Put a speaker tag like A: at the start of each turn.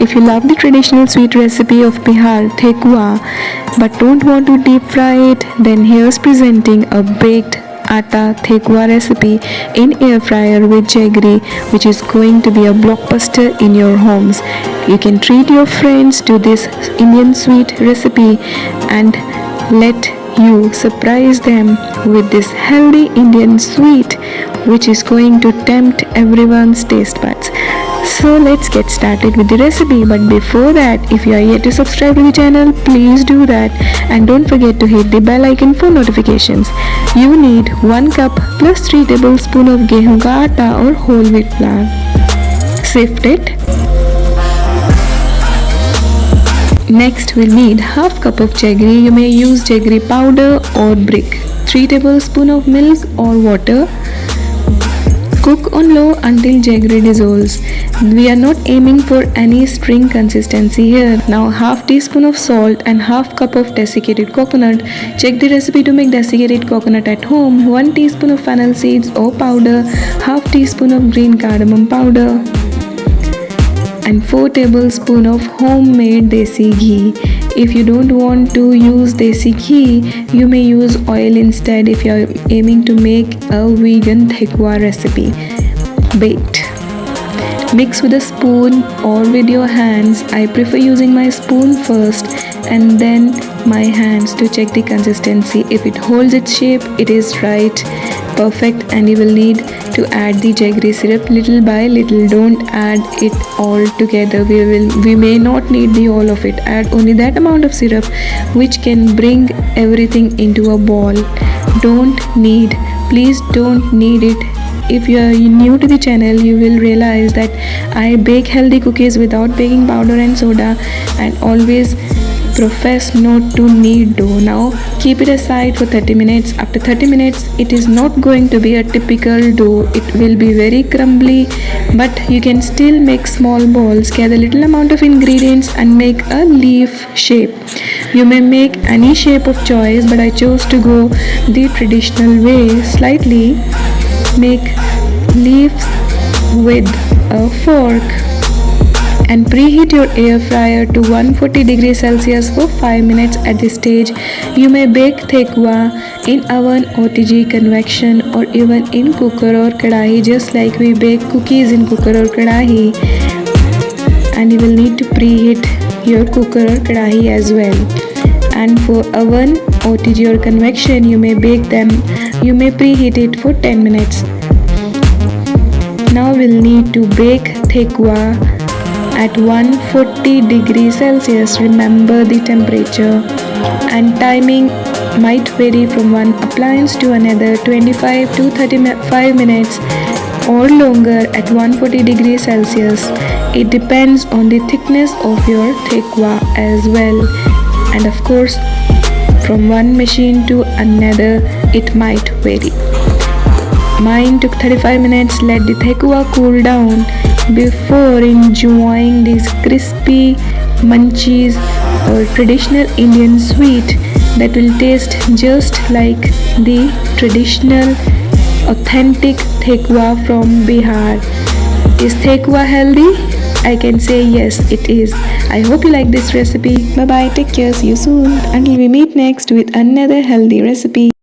A: If you love the traditional sweet recipe of Bihar, Thekua, but don't want to deep fry it, then here's presenting a baked Atta Thekua recipe in air fryer with jaggery, which is going to be a blockbuster in your homes. You can treat your friends to this Indian sweet recipe and let you surprise them with this healthy Indian sweet, which is going to tempt everyone's taste buds. So let's get started with the recipe, but before that, if you are yet to subscribe to the channel, please do that, and don't forget to hit the bell icon for notifications. You need 1 cup plus 3 tablespoons of gehun ka atta or whole wheat flour. Sift it. Next we'll need half cup of jaggery. You may use jaggery powder or brick. 3 tablespoons of milk or water. Cook on low until jaggery dissolves. We are not aiming for any string consistency here. Now half teaspoon of salt and half cup of desiccated coconut. Check the recipe to make desiccated coconut at home. 1 teaspoon of fennel seeds or powder. Half teaspoon of green cardamom powder. And 4 tablespoons of homemade desi ghee. If you don't want to use desi ghee, you may use oil instead if you are aiming to make a vegan Thekua recipe. Baked. Mix with a spoon or with your hands. I prefer using my spoon first and then my hands to check the consistency. If it holds its shape, it is right, perfect, and you will need to add the jaggery syrup little by little. Don't add it all together. We may not need the all of it. Add only that amount of syrup which can bring everything into a ball. Please don't need it. If you are new to the channel, you will realize that I bake healthy cookies without baking powder and soda, and always profess not to knead dough. Now keep it aside for 30 minutes. After 30 minutes, it is not going to be a typical dough. It will be very crumbly, but you can still make small balls. Gather little amount of ingredients and make a leaf shape. You may make any shape of choice, but I chose to go the traditional way. Slightly make leaves with a fork and preheat your air fryer to 140 degrees Celsius for 5 minutes. At this stage, you may bake Thekua in oven, OTG, convection, or even in cooker or kadahi, just like we bake cookies in cooker or kadahi. And you will need to preheat your cooker or kadahi as well. And for oven, OTG, or convection, you may preheat it for 10 minutes. Now we'll need to bake Thekua at 140 degrees Celsius. Remember the temperature, and timing might vary from one appliance to another. 25 to 35 minutes or longer at 140 degrees Celsius. It depends on the thickness of your Thekua as well, and of course from one machine to another it might vary. Mine took 35 minutes. Let the Thekua cool down before enjoying these crispy munchies or traditional Indian sweet that will taste just like the traditional authentic Thekua from Bihar. Is Thekua healthy? I can say yes, it is. I hope you like this recipe. Bye bye, take care, see you soon. Until we meet next with another healthy recipe.